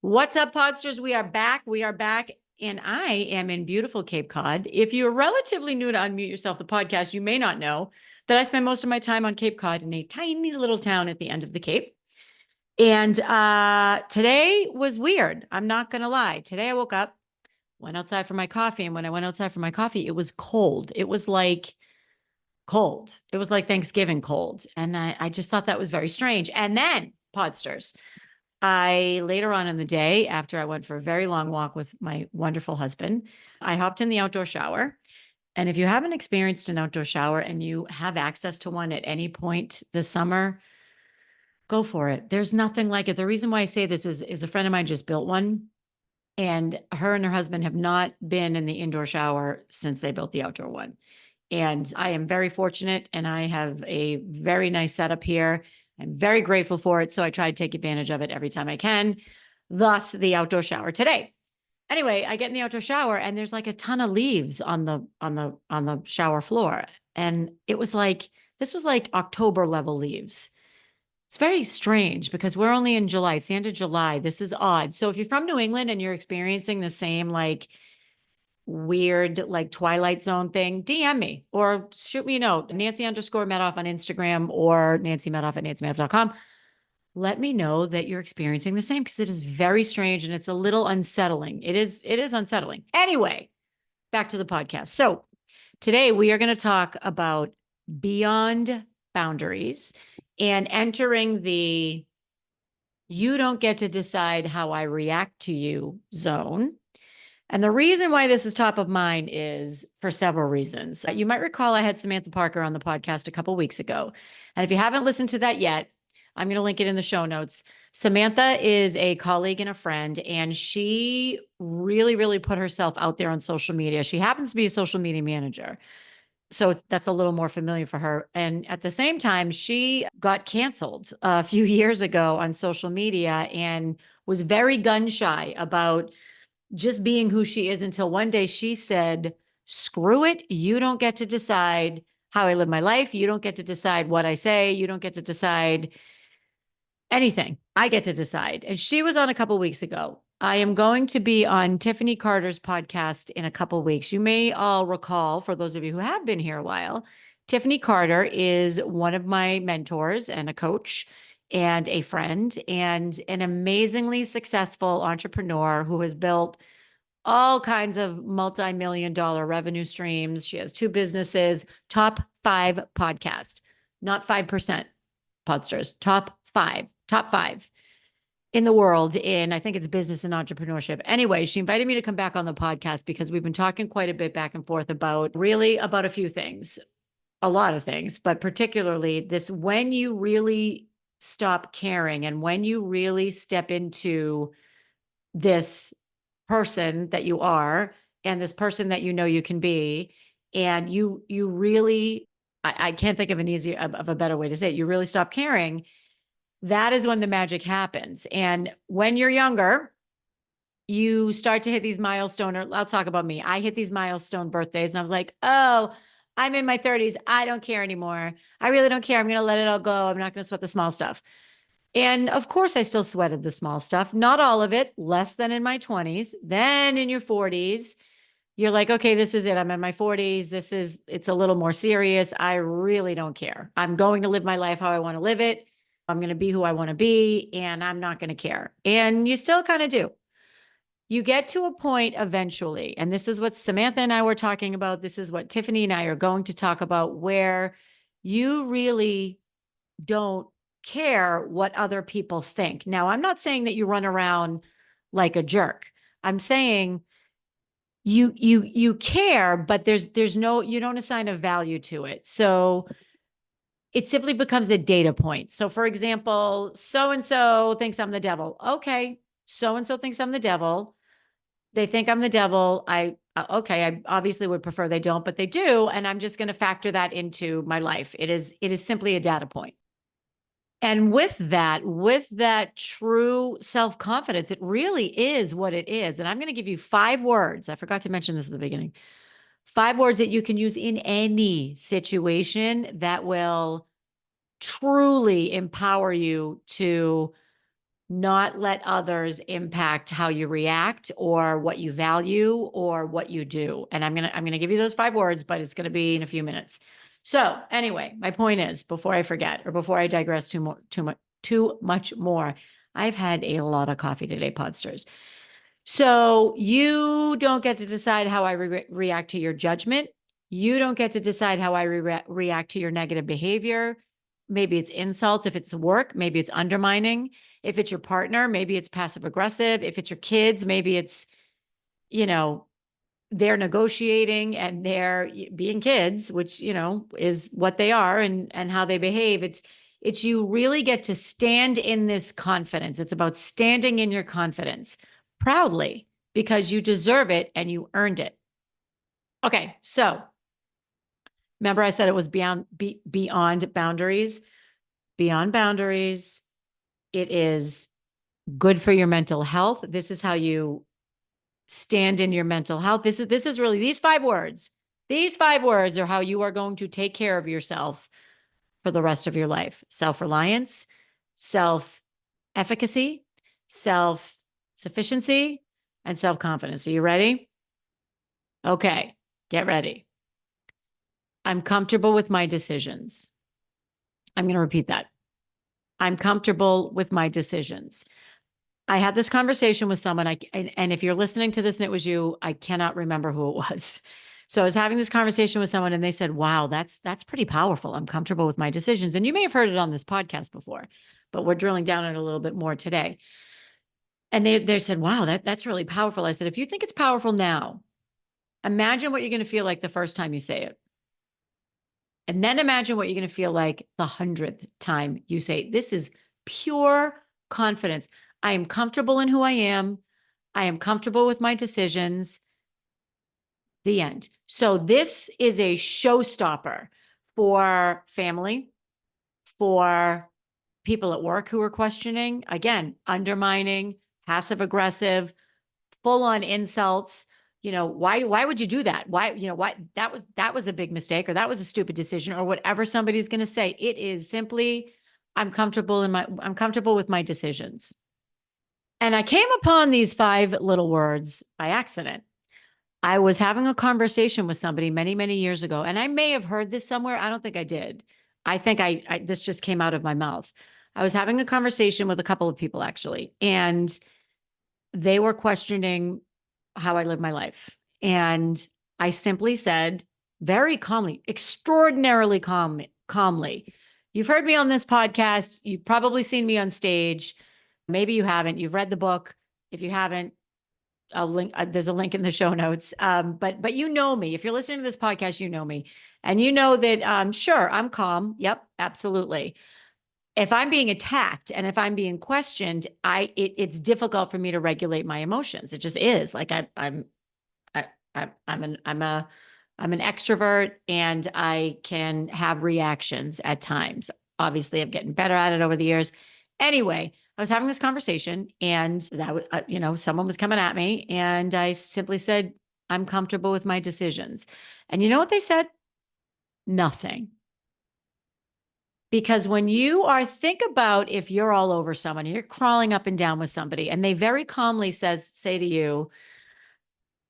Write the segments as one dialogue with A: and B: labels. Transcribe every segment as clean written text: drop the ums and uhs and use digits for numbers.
A: What's up, Podsters? We are back. We are back. And I am in beautiful Cape Cod. If you're relatively new to Unmute Yourself, the podcast, you may not know that I spend most of my time on Cape Cod in a tiny little town at the end of the Cape. And today was weird. I'm not going to lie. Today I woke up, went outside for my coffee. And when I went outside for my coffee, it was cold. It was like cold. It was like Thanksgiving cold. And I just thought that was very strange. And then, Podsters, I later on in the day, after I went for a very long walk with my wonderful husband, I hopped in the outdoor shower. And if you haven't experienced an outdoor shower and you have access to one at any point this summer, go for it. There's nothing like it. The reason why I say this is a friend of mine just built one, and her husband have not been in the indoor shower since they built the outdoor one. And I am very fortunate, and I have a very nice setup here. I'm very grateful for it. So I try to take advantage of it every time I can. Thus, the outdoor shower today. Anyway, I get in the outdoor shower and there's like a ton of leaves on the shower floor. And it was like, this was like October level leaves. It's very strange because we're only in July. It's the end of July. This is odd. So if you're from New England and you're experiencing the same like weird like Twilight Zone thing, DM me or shoot me a note, Nancy_Medoff on Instagram or Nancy Medoff at nancymedoff.com. Let me know that you're experiencing the same because it is very strange and it's a little unsettling. It is unsettling. Anyway, back to the podcast. So today we are going to talk about beyond boundaries and entering the you don't get to decide how I react to you zone. And the reason why this is top of mind is for several reasons. You might recall I had Samantha Parker on the podcast a couple of weeks ago. And if you haven't listened to that yet, I'm going to link it in the show notes. Samantha is a colleague and a friend, and she really, really put herself out there on social media. She happens to be a social media manager. So that's a little more familiar for her. And at the same time, she got canceled a few years ago on social media and was very gun shy about just being who she is until one day she said, screw it. You don't get to decide how I live my life. You don't get to decide what I say. You don't get to decide anything. I get to decide. And she was on a couple weeks ago. I am going to be on Tiffany Carter's podcast in a couple weeks. You may all recall, for those of you who have been here a while, Tiffany Carter is one of my mentors and a coach and a friend and an amazingly successful entrepreneur who has built all kinds of multi-million-dollar revenue streams. She has 2 businesses, top 5 podcast, not 5% Podsters, top 5 in the world in, I think it's business and entrepreneurship. Anyway, she invited me to come back on the podcast because we've been talking quite a bit back and forth about a few things, a lot of things, but particularly this, when you really stop caring and when you really step into this person that you are and this person that you know you can be, and you really, I can't think of of a better way to say it. You really stop caring. That is when the magic happens. And when you're younger, you start to hit these milestone, or I'll talk about me. I hit these milestone birthdays and I was like, oh, I'm in my 30s. I don't care anymore. I really don't care. I'm going to let it all go. I'm not going to sweat the small stuff. And of course, I still sweated the small stuff, not all of it, less than in my 20s. Then in your 40s, you're like, okay, this is it. I'm in my 40s. It's a little more serious. I really don't care. I'm going to live my life how I want to live it. I'm going to be who I want to be, and I'm not going to care. And you still kind of do. You get to a point eventually, and this is what Samantha and I were talking about. This is what Tiffany and I are going to talk about, where you really don't care what other people think. Now, I'm not saying that you run around like a jerk. I'm saying you care, but there's no, you don't assign a value to it. So it simply becomes a data point. So for example, so-and-so thinks I'm the devil. Okay. So-and-so thinks I'm the devil. They think I'm the devil. Okay, I obviously would prefer they don't, but they do. And I'm just going to factor that into my life. It is simply a data point. And with that true self-confidence, it really is what it is. And I'm going to give you 5 words. I forgot to mention this at the beginning. 5 words that you can use in any situation that will truly empower you to not let others impact how you react or what you value or what you do. And I'm gonna give you those 5 words, but it's gonna be in a few minutes. So anyway, my point is, before I forget or before I digress too much more, I've had a lot of coffee today, Podsters. So you don't get to decide how I react to your judgment. You don't get to decide how I react to your negative behavior. Maybe it's insults. If it's work, maybe it's undermining. If it's your partner, maybe it's passive aggressive. If it's your kids, maybe it's, you know, they're negotiating and they're being kids, which, is what they are and how they behave. It's you really get to stand in this confidence. It's about standing in your confidence proudly because you deserve it and you earned it. Okay, so remember I said it was beyond boundaries. Beyond boundaries, it is good for your mental health. This is how you stand in your mental health. This is really these 5 words. These 5 words are how you are going to take care of yourself for the rest of your life. Self-reliance, self-efficacy, self-sufficiency, and self-confidence. Are you ready? Okay, get ready. I'm comfortable with my decisions. I'm going to repeat that. I'm comfortable with my decisions. I had this conversation with someone, and if you're listening to this and it was you, I cannot remember who it was. So I was having this conversation with someone and they said, wow, that's pretty powerful. I'm comfortable with my decisions. And you may have heard it on this podcast before, but we're drilling down on it a little bit more today. And they said, wow, that's really powerful. I said, if you think it's powerful now, imagine what you're going to feel like the first time you say it. And then imagine what you're going to feel like the 100th time you say it. This is pure confidence. I am comfortable in who I am. I am comfortable with my decisions. The end. So this is a showstopper for family, for people at work who are questioning, again, undermining, passive aggressive, full on insults. Why would you do that? Why that was a big mistake or that was a stupid decision or whatever somebody's going to say. It is simply, I'm comfortable with my decisions. And I came upon these 5 little words by accident. I was having a conversation with somebody many, many years ago, and I may have heard this somewhere. I don't think I did. I think this just came out of my mouth. I was having a conversation with a couple of people actually, and they were questioning how I live my life. And I simply said very calmly, extraordinarily calmly, you've heard me on this podcast. You've probably seen me on stage. Maybe you haven't. You've read the book. If you haven't, I'll link. There's a link in the show notes. But you know me. If you're listening to this podcast, you know me, and you know that. Sure, I'm calm. Yep, absolutely. If I'm being attacked and if I'm being questioned, it's difficult for me to regulate my emotions. It just is. Like I'm an extrovert and I can have reactions at times. Obviously, I'm getting better at it over the years. Anyway, I was having this conversation and that was, someone was coming at me and I simply said, I'm comfortable with my decisions. And you know what they said? Nothing. Because when think about if you're all over someone, you're crawling up and down with somebody and they very calmly say to you,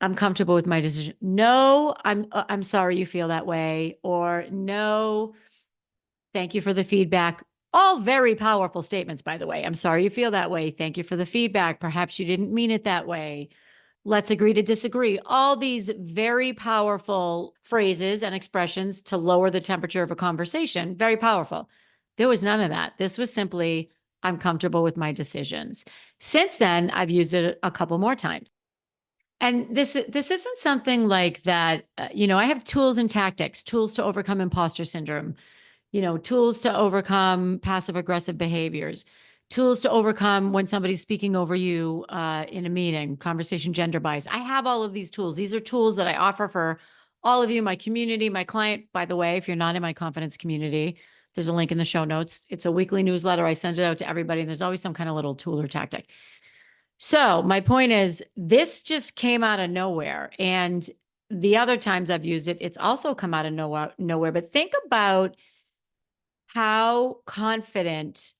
A: I'm comfortable with my decision. No, I'm sorry you feel that way. Or no, thank you for the feedback. All very powerful statements, by the way. I'm sorry you feel that way. Thank you for the feedback. Perhaps you didn't mean it that way. Let's agree to disagree. All these very powerful phrases and expressions to lower the temperature of a conversation. Very powerful. There was none of that. This was simply, I'm comfortable with my decisions. Since then, I've used it a couple more times. And this isn't something like that. I have tools and tactics, tools to overcome imposter syndrome, tools to overcome passive aggressive behaviors, tools to overcome when somebody's speaking over you in a meeting, conversation gender bias. I have all of these tools. These are tools that I offer for all of you, my community, my client. By the way, if you're not in my confidence community, there's a link in the show notes. It's a weekly newsletter. I send it out to everybody, and there's always some kind of little tool or tactic. So my point is, this just came out of nowhere. And the other times I've used it, it's also come out of nowhere. But think about how confident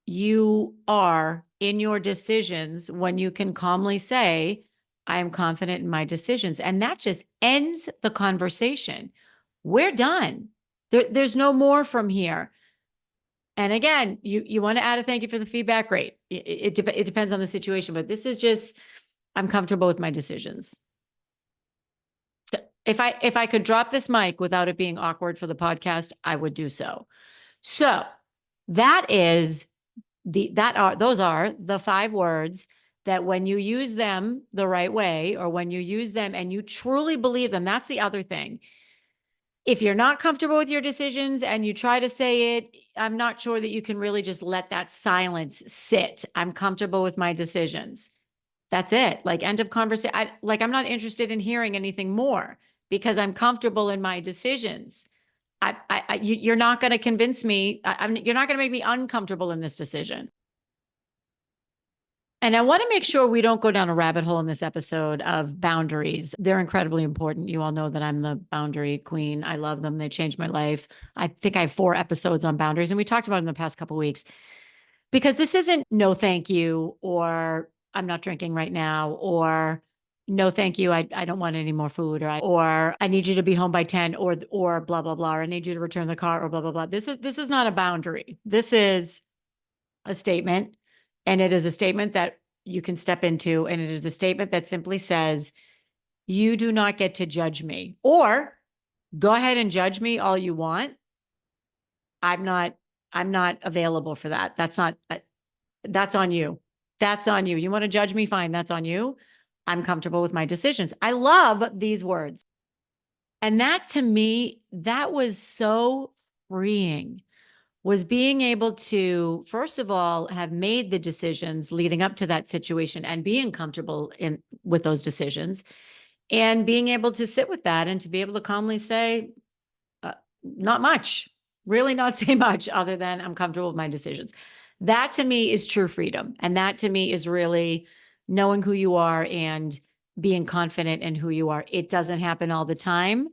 A: you are in your decisions when you can calmly say, I am confident in my decisions. And that just ends the conversation. We're done. There's no more from here. And again, you want to add a thank you for the feedback? Great. It depends on the situation, but this is just, I'm comfortable with my decisions. If I could drop this mic without it being awkward for the podcast, I would do so. So that is those are the 5 words that when you use them the right way, or when you use them and you truly believe them, that's the other thing. If you're not comfortable with your decisions and you try to say it, I'm not sure that you can really just let that silence sit. I'm comfortable with my decisions. That's it. Like, end of conversation. I'm not interested in hearing anything more because I'm comfortable in my decisions. You're not going to convince me. You're not going to make me uncomfortable in this decision. And I want to make sure we don't go down a rabbit hole in this episode of boundaries. They're incredibly important. You all know that I'm the boundary queen. I love them. They changed my life. I think I have 4 episodes on boundaries, and we talked about it in the past couple of weeks, because this isn't no thank you, or I'm not drinking right now, or no thank you, I don't want any more food, or I need you to be home by 10, or blah blah blah, or I need you to return the car, or blah blah blah. This is not a boundary. This is a statement, and it is a statement that you can step into, and it is a statement that simply says, you do not get to judge me, or go ahead and judge me all you want. I'm not available for that. That's on you. That's on you. You want to judge me? Fine. That's on you. I'm comfortable with my decisions. I love these words. And that, to me, that was so freeing, was being able to, first of all, have made the decisions leading up to that situation and being comfortable with those decisions, and being able to sit with that and to be able to calmly say, not much, really not say much other than I'm comfortable with my decisions. That, to me, is true freedom. And that, to me, is really knowing who you are and being confident in who you are. It doesn't happen all the time.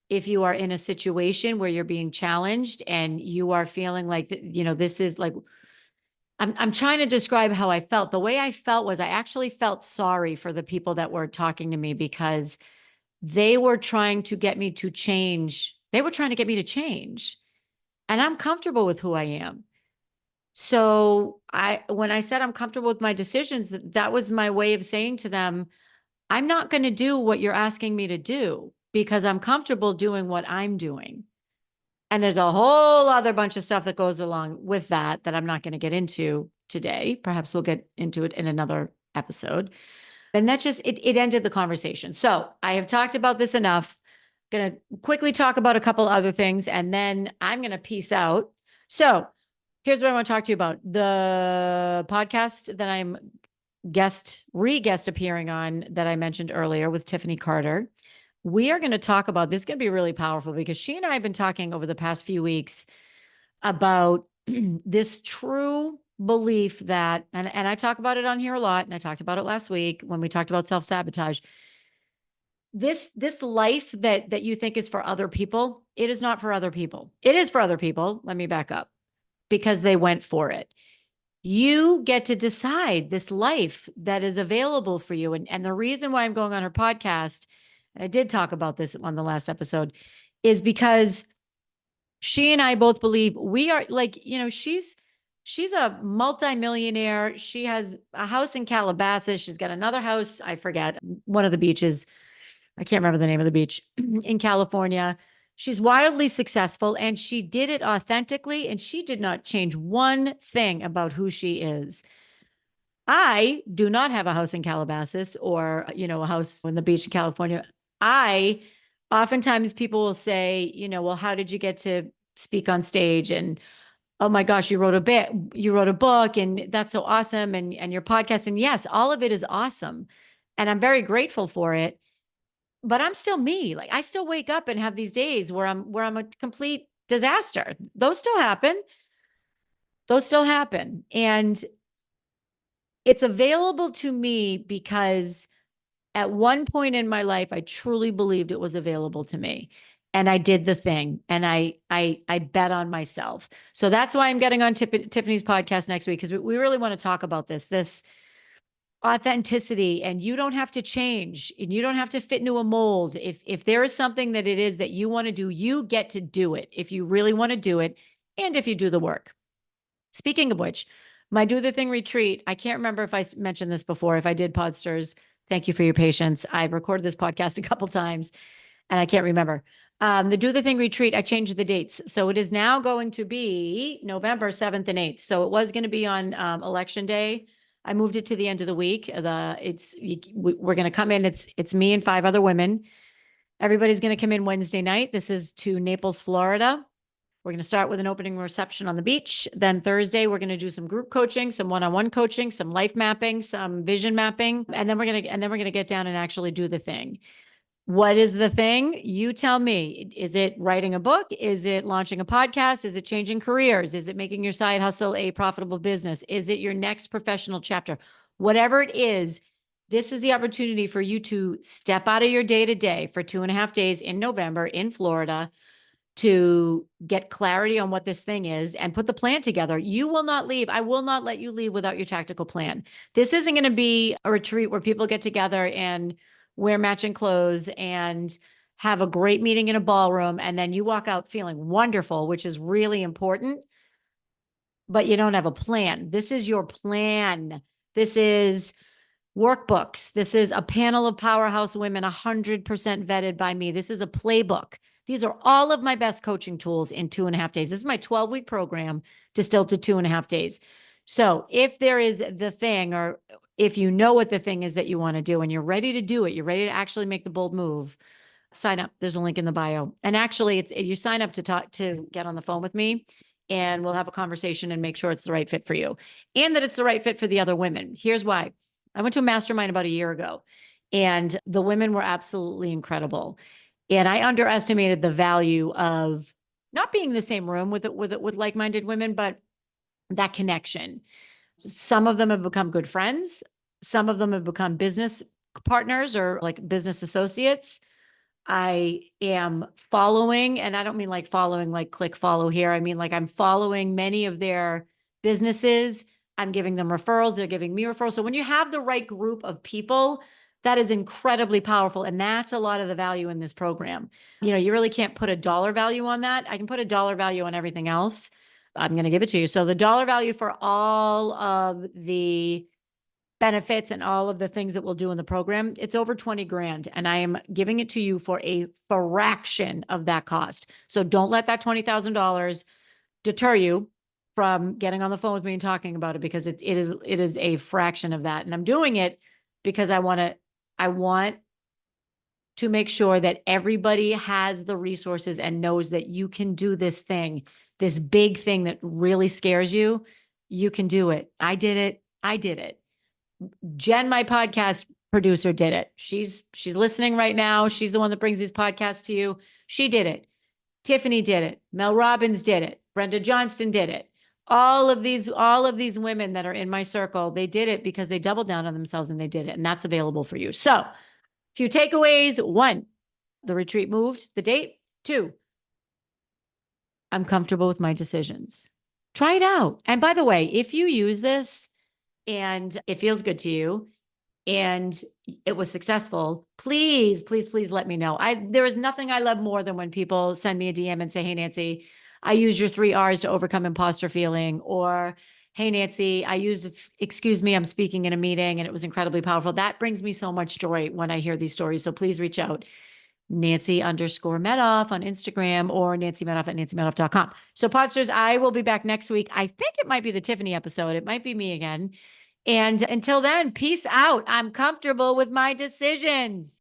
A: If you are in a situation where you're being challenged and you are feeling like, this is like, I'm trying to describe how I felt. The way I felt was, I actually felt sorry for the people that were talking to me, because they were trying to get me to change. They were trying to get me to change. And I'm comfortable with who I am. So when I said I'm comfortable with my decisions, that was my way of saying to them, I'm not going to do what you're asking me to do, because I'm comfortable doing what I'm doing. And there's a whole other bunch of stuff that goes along with that I'm not going to get into today. Perhaps we'll get into it in another episode. And that just, it ended the conversation. So I have talked about this enough. Going to quickly talk about a couple other things, and then I'm going to peace out. So here's what I want to talk to you about. The podcast that I'm guest appearing on, that I mentioned earlier, with Tiffany Carter. We are going to talk about this. Is going to be really powerful, because she and I have been talking over the past few weeks about this true belief that, and I talk about it on here a lot, and I talked about it last week when we talked about self-sabotage. This life that you think is for other people, it is not for other people. It is for other people. Let me back up, because they went for it. You get to decide this life that is available for you. And the reason why I'm going on her podcast, and I did talk about this on the last episode, is because she and I both believe we are, like, she's a multimillionaire. She has a house in Calabasas. She's got another house, I forget, one of the beaches. I can't remember the name of the beach in California. She's wildly successful, and she did it authentically, and she did not change one thing about who she is. I do not have a house in Calabasas, or, a house on the beach in California. Oftentimes people will say, well, how did you get to speak on stage? And, oh my gosh, you wrote a book, and that's so awesome. And your podcast. And yes, all of it is awesome. And I'm very grateful for it. But I'm still me. Like, I still wake up and have these days where I'm a complete disaster. Those still happen. And it's available to me because at one point in my life, I truly believed it was available to me. and I did the thing, and I bet on myself. So that's why I'm getting on Tiffany's podcast next week, because we really want to talk about this authenticity, and you don't have to change, and you don't have to fit into a mold. If there is something that it is that you want to do, you get to do it if you really want to do it, and if you do the work. Speaking of which, my Do the Thing retreat, I can't remember if I mentioned this before. If I did, Podsters, thank you for your patience. I've recorded this podcast a couple times and I can't remember. The Do the Thing retreat, I changed the dates. So it is now going to be November 7th and 8th. So it was going to be on election day. I moved it to the end of the week. We're going to come in. It's me and 5 other women. Everybody's going to come in Wednesday night. This is to Naples, Florida. We're going to start with an opening reception on the beach. Then Thursday, we're going to do some group coaching, some one-on-one coaching, some life mapping, some vision mapping, and then we're going to get down and actually do the thing. What is the thing? You tell me. Is it writing a book? Is it launching a podcast? Is it changing careers? Is it making your side hustle a profitable business? Is it your next professional chapter? Whatever it is, this is the opportunity for you to step out of your day-to-day for 2.5 days in November in Florida to get clarity on what this thing is and put the plan together. You will not leave. I will not let you leave without your tactical plan. This isn't going to be a retreat where people get together and wear matching clothes and have a great meeting in a ballroom, and then you walk out feeling wonderful, which is really important, but you don't have a plan. This is your plan. This is workbooks. This is a panel of powerhouse women, 100% vetted by me. This is a playbook. These are all of my best coaching tools in 2.5 days. This is my 12-week program distilled to 2.5 days. So if there is the thing, or if you know what the thing is that you want to do and you're ready to do it, you're ready to actually make the bold move, sign up. There's a link in the bio. And actually, you sign up to get on the phone with me, and we'll have a conversation and make sure it's the right fit for you and that it's the right fit for the other women. Here's why. I went to a mastermind about a year ago, and the women were absolutely incredible. And I underestimated the value of not being in the same room with like-minded women, but that connection. Some of them have become good friends. Some of them have become business partners or like business associates. I am following, and I don't mean like following, like click follow here. I mean, like I'm following many of their businesses. I'm giving them referrals. They're giving me referrals. So when you have the right group of people, that is incredibly powerful. And that's a lot of the value in this program. You really can't put a dollar value on that. I can put a dollar value on everything else. I'm going to give it to you. So the dollar value for all of the benefits and all of the things that we'll do in the program, it's over 20 grand. And I am giving it to you for a fraction of that cost. So don't let that $20,000 deter you from getting on the phone with me and talking about it, because it is a fraction of that. And I'm doing it because I want to make sure that everybody has the resources and knows that you can do this thing, this big thing that really scares you. You can do it. I did it. Jen, my podcast producer, did it. She's listening right now. She's the one that brings these podcasts to you. She did it. Tiffany did it. Mel Robbins did it. Brenda Johnston did it. All of these women that are in my circle, they did it because they doubled down on themselves and they did it. And that's available for you. So, a few takeaways. 1, the retreat moved the date. 2, I'm comfortable with my decisions. Try it out. And by the way, if you use this and it feels good to you and it was successful, please, please, please let me know. There is nothing I love more than when people send me a DM and say, "Hey, Nancy, I used your 3 R's to overcome imposter feeling," or, "Hey, Nancy, I used, excuse me, I'm speaking in a meeting and it was incredibly powerful." That brings me so much joy when I hear these stories. So please reach out. Nancy_Medoff on Instagram, or nancymedoff@nancymedoff.com. So Podsters, I will be back next week. I think it might be the Tiffany episode. It might be me again. And until then, peace out. I'm comfortable with my decisions.